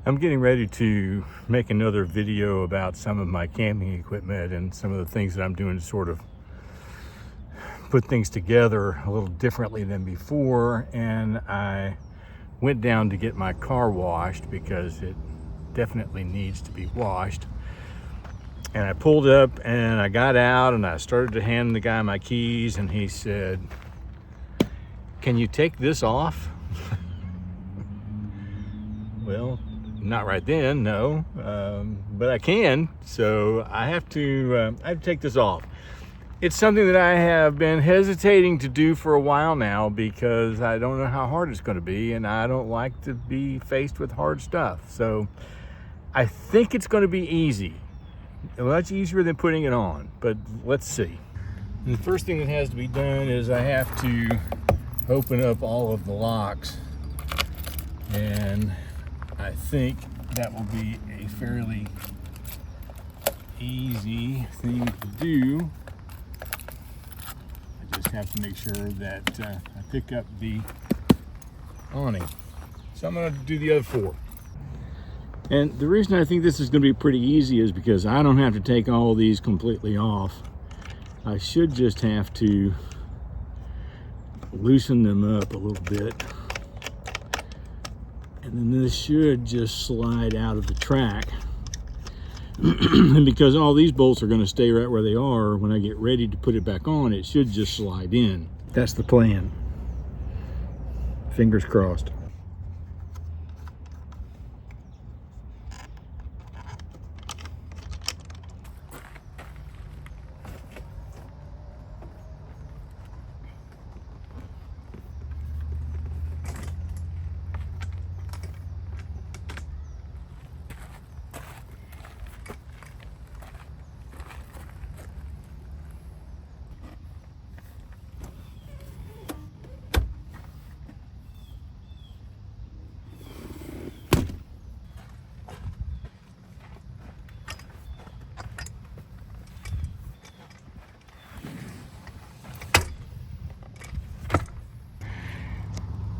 I'm getting ready to make another video about some of my camping equipment and some of the things that I'm doing to sort of put things together a little differently than before. And I went down to get my car washed because it definitely needs to be washed. And I pulled up and I got out and I started to hand the guy my keys, and he said, "Can you take this off?" Well, not right then, no, but I can. So I have to take this off. It's something that I have been hesitating to do for a while now because I don't know how hard it's going to be, and I don't like to be faced with hard stuff. So I think it's going to be easy, much easier than putting it on, but let's see. And the first thing that has to be done is I have to open up all of the locks, and I think that will be a fairly easy thing to do. I just have to make sure that I pick up the awning. So I'm going to do the other four. And the reason I think this is going to be pretty easy is because I don't have to take all these completely off. I should just have to loosen them up a little bit. And then this should just slide out of the track. And because all these bolts are going to stay right where they are, when I get ready to put it back on, it should just slide in. That's the plan. Fingers crossed.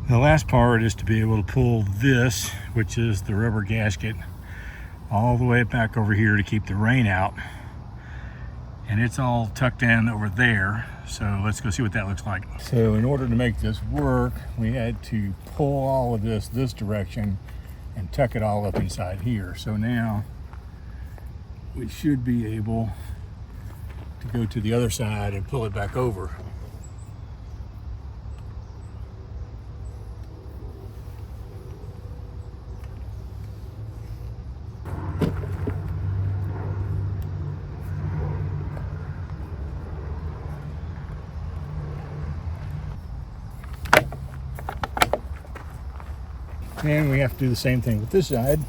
The last part is to be able to pull this, which is the rubber gasket, all the way back over here to keep the rain out. And it's all tucked in over there. So let's go see what that looks like. So in order to make this work, we had to pull all of this direction and tuck it all up inside here. So now we should be able to go to the other side and pull it back over. And we have to do the same thing with this side.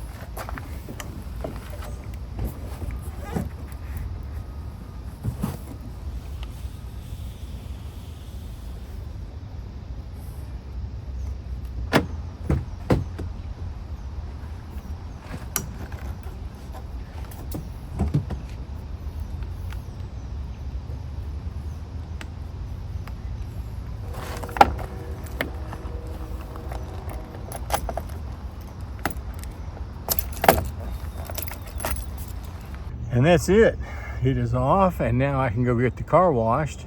And that's it. It is off, and now I can go get the car washed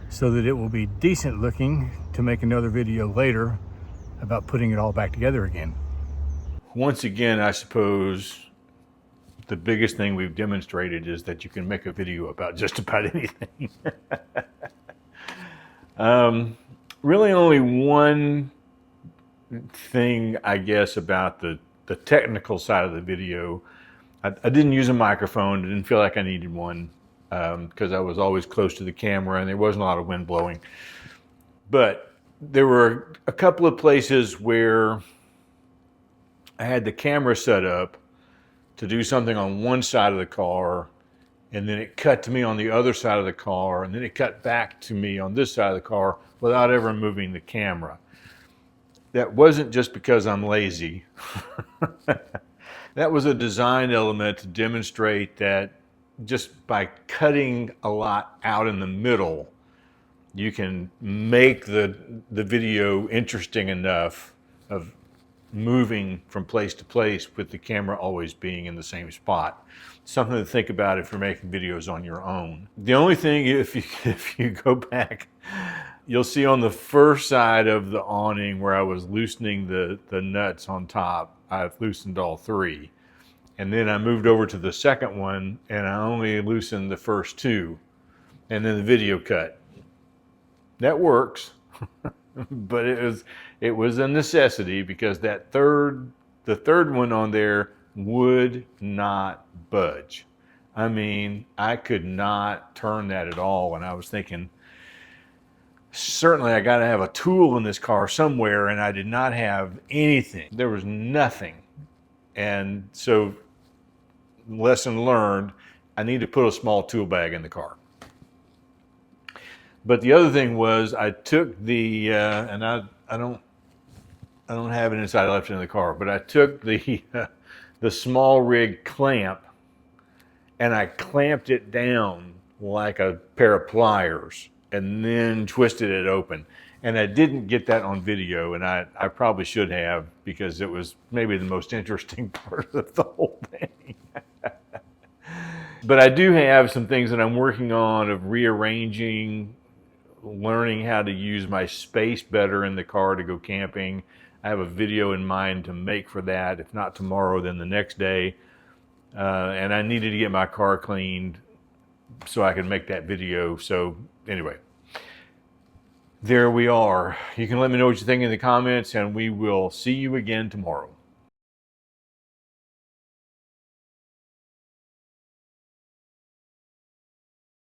so that it will be decent looking to make another video later about putting it all back together again. Once again, I suppose the biggest thing we've demonstrated is that you can make a video about just about anything. Really only one thing, I guess, about the technical side of the video. I didn't use a microphone. I didn't feel like I needed one because I was always close to the camera and there wasn't a lot of wind blowing. But there were a couple of places where I had the camera set up to do something on one side of the car, and then it cut to me on the other side of the car, and then it cut back to me on this side of the car without ever moving the camera. That wasn't just because I'm lazy. That was a design element to demonstrate that just by cutting a lot out in the middle, you can make the video interesting enough of moving from place to place with the camera always being in the same spot. Something to think about if you're making videos on your own. The only thing, if you go back, you'll see on the first side of the awning where I was loosening the nuts on top, I've loosened all three. And then I moved over to the second one and I only loosened the first two. And then the video cut. That works, but it was a necessity because the third one on there would not budge. I mean, I could not turn that at all. And I was thinking, certainly I got to have a tool in this car somewhere, and I did not have anything. There was nothing. And so, lesson learned, I need to put a small tool bag in the car. But the other thing was I took the, and I don't have it inside, I left it in the car, but I took the small rig clamp and I clamped it down like a pair of pliers and then twisted it open. And I didn't get that on video, and I probably should have, because it was maybe the most interesting part of the whole thing. But I do have some things that I'm working on of rearranging, learning how to use my space better in the car to go camping. I have a video in mind to make for that. If not tomorrow, then the next day. And I needed to get my car cleaned so I could make that video. So anyway, there we are. You can let me know what you think in the comments, and we will see you again tomorrow.